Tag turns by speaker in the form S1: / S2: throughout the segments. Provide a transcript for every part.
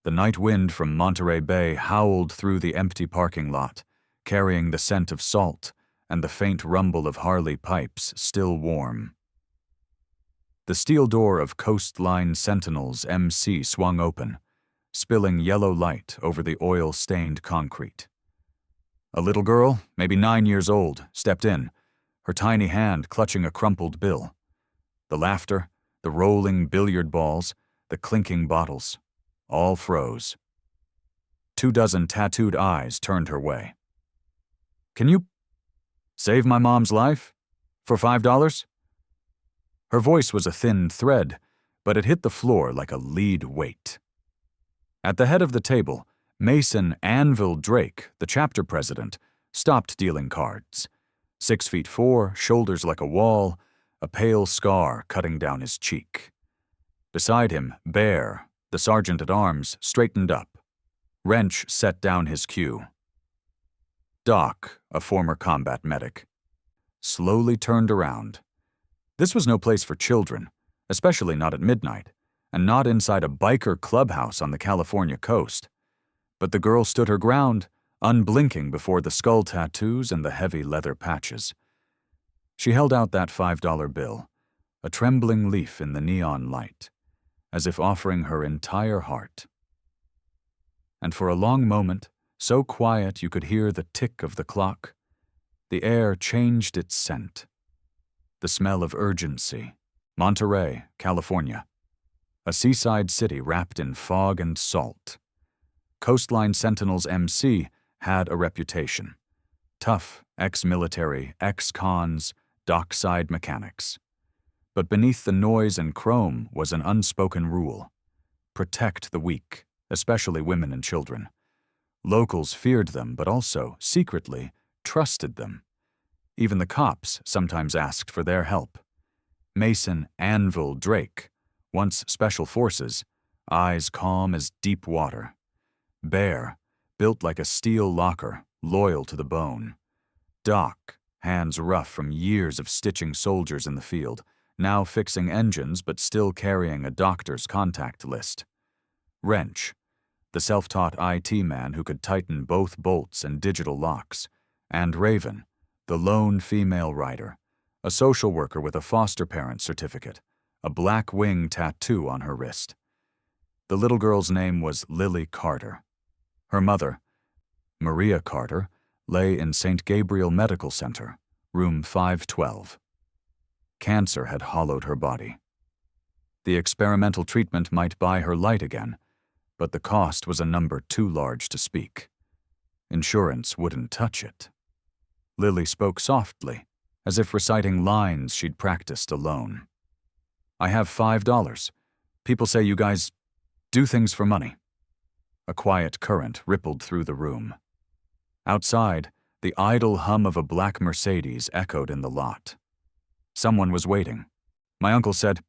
S1: The night wind from Monterey Bay howled through the empty parking lot, carrying the scent of salt and the faint rumble of Harley pipes still warm. The steel door of Coastline Sentinels MC swung open, spilling yellow light over the oil-stained concrete. A little girl, maybe 9 years old, stepped in, her tiny hand clutching a crumpled bill. The laughter, the rolling billiard balls, the clinking bottles, all froze. 24 tattooed eyes turned her way. "Can you save my mom's life? For $5? Her voice was a thin thread, but it hit the floor like a lead weight. At the head of the table, Mason Anvil Drake, the chapter president, stopped dealing cards. 6'4", shoulders like a wall, a pale scar cutting down his cheek. Beside him, Bear, the sergeant-at-arms, straightened up. Wrench set down his cue. Doc, a former combat medic, slowly turned around. This was no place for children, especially not at midnight, and not inside a biker clubhouse on the California coast. But the girl stood her ground, unblinking before the skull tattoos and the heavy leather patches. She held out that $5 bill, a trembling leaf in the neon light, as if offering her entire heart. And for a long moment, so quiet you could hear the tick of the clock, the air changed its scent. The smell of urgency. Monterey, California. A seaside city wrapped in fog and salt. Coastline Sentinels MC had a reputation. Tough, ex-military, ex-cons, dockside mechanics. But beneath the noise and chrome was an unspoken rule. Protect the weak, especially women and children. Locals feared them, but also, secretly, trusted them. Even the cops sometimes asked for their help. Mason Anvil Drake, once Special Forces, eyes calm as deep water. Bear, built like a steel locker, loyal to the bone. Doc, hands rough from years of stitching soldiers in the field, now fixing engines but still carrying a doctor's contact list. Wrench, the self-taught IT man who could tighten both bolts and digital locks. And Raven, the lone female rider, a social worker with a foster parent certificate, a black wing tattoo on her wrist. The little girl's name was Lily Carter. Her mother, Maria Carter, lay in St. Gabriel Medical Center, room 512. Cancer had hollowed her body. The experimental treatment might buy her light again, but the cost was a number too large to speak. Insurance wouldn't touch it. Lily spoke softly, as if reciting lines she'd practiced alone. "I have $5. People say you guys do things for money." A quiet current rippled through the room. Outside, the idle hum of a black Mercedes echoed in the lot. Someone was waiting. My uncle said,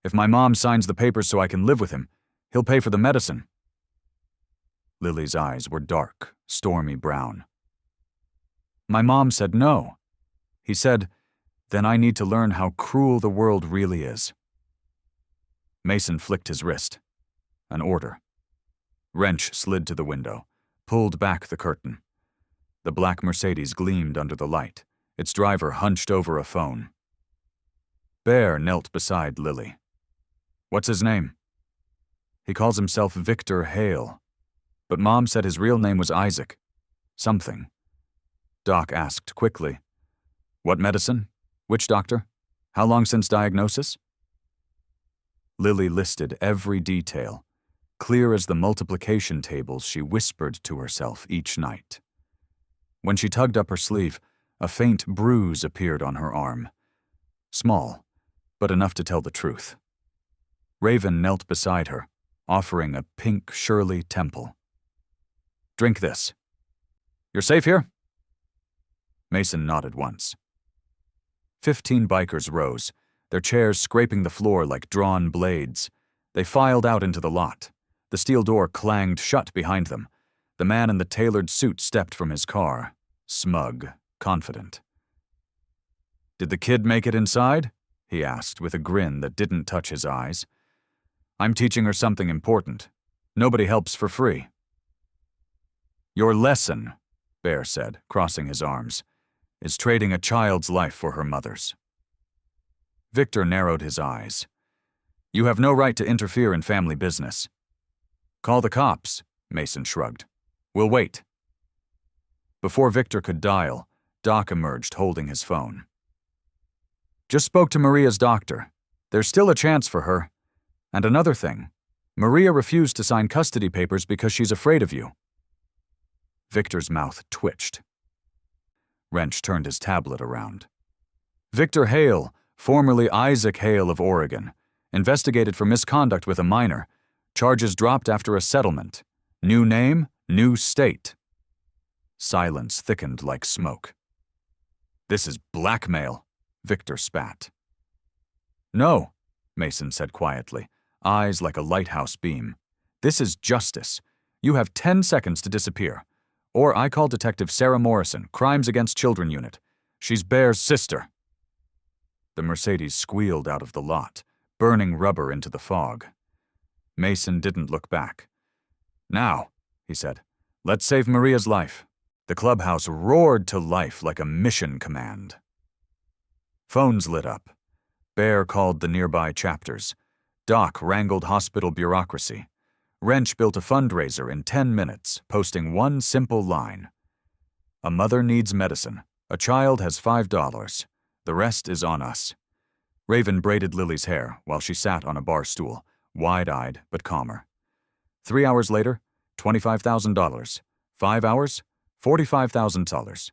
S1: "If my mom signs the papers so I can live with him, he'll pay for the medicine." Lily's eyes were dark, stormy brown. "My mom said no. He said, then I need to learn how cruel the world really is." Mason flicked his wrist. An order. Wrench slid to the window, pulled back the curtain. The black Mercedes gleamed under the light, its driver hunched over a phone. Bear knelt beside Lily. "What's his name?" "He calls himself Victor Hale. But Mom said his real name was Isaac. Something." Doc asked quickly, "What medicine? Which doctor? How long since diagnosis?" Lily listed every detail, clear as the multiplication tables she whispered to herself each night. When she tugged up her sleeve, a faint bruise appeared on her arm. Small, but enough to tell the truth. Raven knelt beside her, offering a pink Shirley Temple. "Drink this. You're safe here?" Mason nodded once. 15 bikers rose, their chairs scraping the floor like drawn blades. They filed out into the lot. The steel door clanged shut behind them. The man in the tailored suit stepped from his car, smug, confident. "Did the kid make it inside?" he asked with a grin that didn't touch his eyes. "I'm teaching her something important. Nobody helps for free. Your lesson, Bear said, crossing his arms, is trading a child's life for her mother's. Victor narrowed his eyes. You have no right to interfere in family business. Call the cops, Mason shrugged. We'll wait. Before Victor could dial, Doc emerged holding his phone. Just spoke to Maria's doctor. There's still a chance for her. And another thing, Maria refused to sign custody papers because she's afraid of you. Victor's mouth twitched. Wrench turned his tablet around. Victor Hale, formerly Isaac Hale of Oregon, investigated for misconduct with a minor. Charges dropped after a settlement. New name, new state. Silence thickened like smoke. This is blackmail, Victor spat. No, Mason said quietly, eyes like a lighthouse beam. This is justice. You have 10 seconds to disappear. Or I call Detective Sarah Morrison, Crimes Against Children Unit. She's Bear's sister. The Mercedes squealed out of the lot, burning rubber into the fog. Mason didn't look back. Now, he said, let's save Maria's life. The clubhouse roared to life like a mission command. Phones lit up. Bear called the nearby chapters. Doc wrangled hospital bureaucracy. Wrench built a fundraiser in 10 minutes, posting one simple line. A mother needs medicine. A child has $5. The rest is on us. Raven braided Lily's hair while she sat on a bar stool, wide-eyed but calmer. 3 hours later, $25,000. 5 hours, $45,000.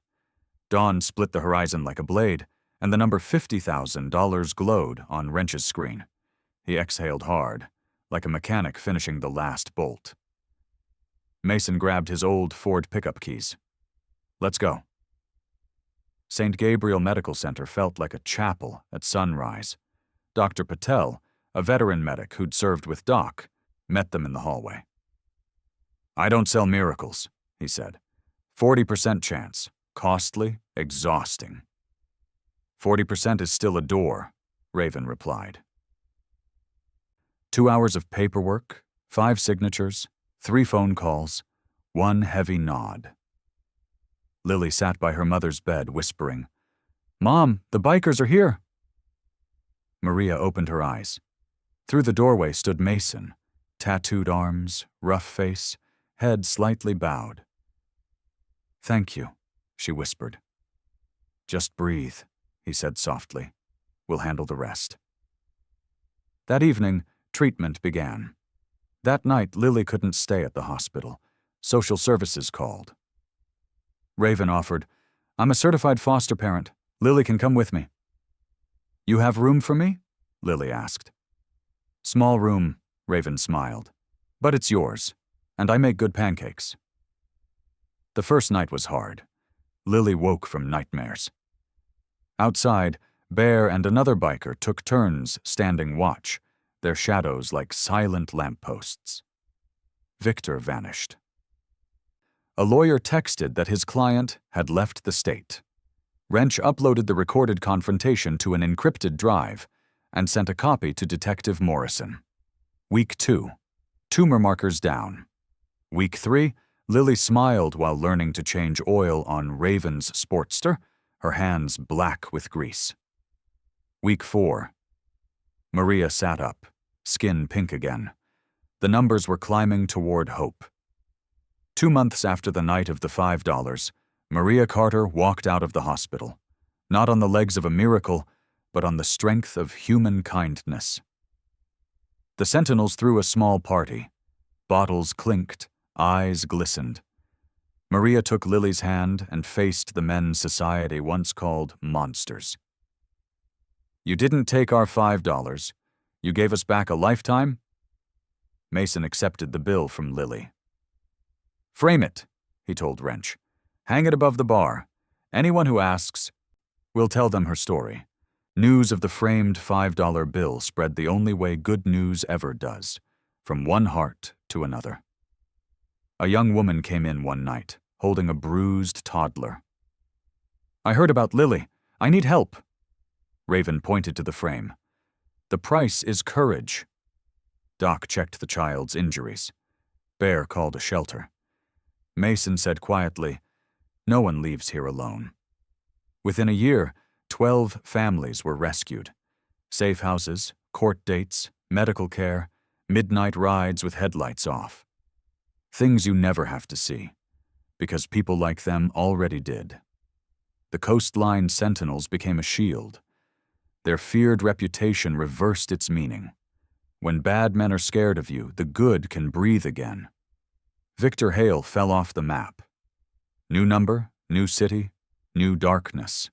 S1: Dawn split the horizon like a blade, and the number $50,000 glowed on Wrench's screen. He exhaled hard, like a mechanic finishing the last bolt. Mason grabbed his old Ford pickup keys. Let's go. St. Gabriel Medical Center felt like a chapel at sunrise. Dr. Patel, a veteran medic who'd served with Doc, met them in the hallway. I don't sell miracles, he said. 40% chance. Costly, exhausting. 40% is still a door, Raven replied. 2 hours of paperwork, 5 signatures, 3 phone calls, 1 heavy nod. Lily sat by her mother's bed, whispering, Mom, the bikers are here. Maria opened her eyes. Through the doorway stood Mason, tattooed arms, rough face, head slightly bowed. Thank you, she whispered. Just breathe, he said softly. We'll handle the rest. That evening, treatment began. That night, Lily couldn't stay at the hospital. Social services called. Raven offered, I'm a certified foster parent. Lily can come with me. You have room for me? Lily asked. Small room, Raven smiled. But it's yours, and I make good pancakes. The first night was hard. Lily woke from nightmares. Outside, Bear and another biker took turns standing watch, their shadows like silent lampposts. Victor vanished. A lawyer texted that his client had left the state. Wrench uploaded the recorded confrontation to an encrypted drive and sent a copy to Detective Morrison. Week 2. Tumor markers down. Week 3. Lily smiled while learning to change oil on Raven's Sportster, her hands black with grease. Week 4. Maria sat up, skin pink again. The numbers were climbing toward hope. 2 months after the night of the $5, Maria Carter walked out of the hospital, not on the legs of a miracle, but on the strength of human kindness. The Sentinels threw a small party. Bottles clinked, eyes glistened. Maria took Lily's hand and faced the men society once called monsters. You didn't take our $5. You gave us back a lifetime? Mason accepted the bill from Lily. Frame it, he told Wrench. Hang it above the bar. Anyone who asks, we'll tell them her story. News of the framed $5 bill spread the only way good news ever does, from one heart to another. A young woman came in one night, holding a bruised toddler. I heard about Lily. I need help. Raven pointed to the frame. The price is courage. Doc checked the child's injuries. Bear called a shelter. Mason said quietly, "No one leaves here alone." Within a year, 12 families were rescued. Safe houses, court dates, medical care, midnight rides with headlights off. Things you never have to see, because people like them already did. The Coastline Sentinels became a shield. Their feared reputation reversed its meaning. When bad men are scared of you, the good can breathe again. Victor Hale fell off the map. New number, new city, new darkness.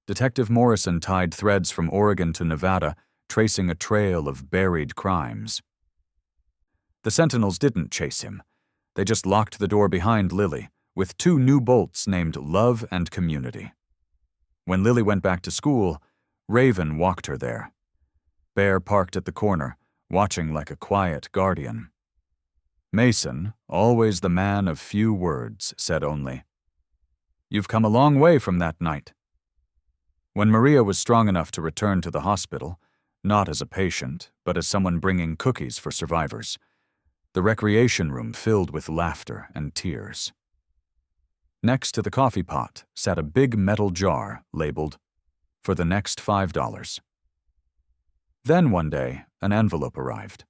S1: Detective Morrison tied threads from Oregon to Nevada, tracing a trail of buried crimes. The Sentinels didn't chase him. They just locked the door behind Lily, with 2 new bolts named Love and Community. When Lily went back to school, Raven walked her there. Bear parked at the corner, watching like a quiet guardian. Mason, always the man of few words, said only, "You've come a long way from that night." When Maria was strong enough to return to the hospital, not as a patient, but as someone bringing cookies for survivors, the recreation room filled with laughter and tears. Next to the coffee pot sat a big metal jar labeled, "For the next $5. Then one day, an envelope arrived.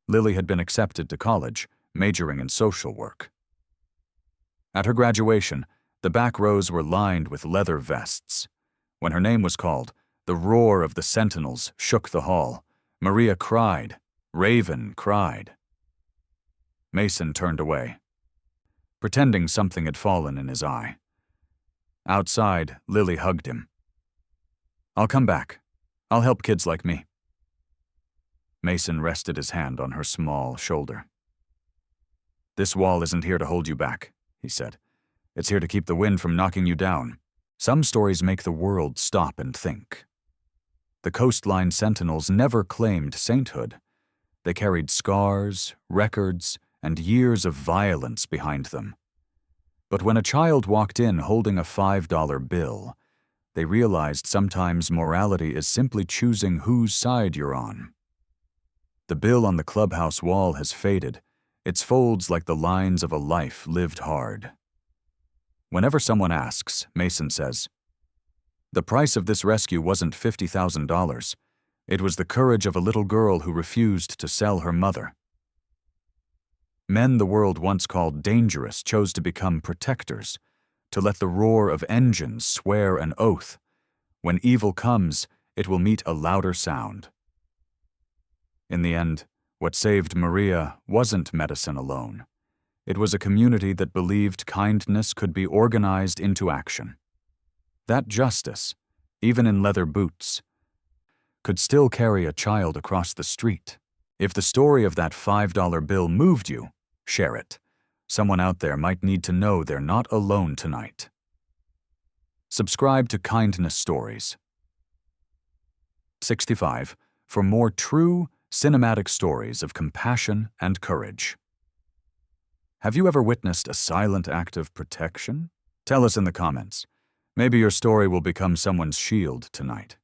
S1: Lily had been accepted to college, majoring in social work. At her graduation, the back rows were lined with leather vests. When her name was called, the roar of the Sentinels shook the hall. Maria cried. Raven cried. Mason turned away, pretending something had fallen in his eye. Outside, Lily hugged him. "I'll come back. I'll help kids like me." Mason rested his hand on her small shoulder. "This wall isn't here to hold you back," he said. "It's here to keep the wind from knocking you down. Some stories make the world stop and think." The Coastline Sentinels never claimed sainthood. They carried scars, records, and years of violence behind them. But when a child walked in holding a $5 bill, they realized sometimes morality is simply choosing whose side you're on. The bill on the clubhouse wall has faded, its folds like the lines of a life lived hard. Whenever someone asks, Mason says, "The price of this rescue wasn't $50,000. It was the courage of a little girl who refused to sell her mother." Men the world once called dangerous chose to become protectors, to let the roar of engines swear an oath. When evil comes, it will meet a louder sound. In the end, what saved Maria wasn't medicine alone. It was a community that believed kindness could be organized into action. That justice, even in leather boots, could still carry a child across the street. If the story of that $5 bill moved you, share it. Someone out there might need to know they're not alone tonight. Subscribe to Kindness Stories. 65 for more true, cinematic stories of compassion and courage. Have you ever witnessed a silent act of protection? Tell us in the comments. Maybe your story will become someone's shield tonight.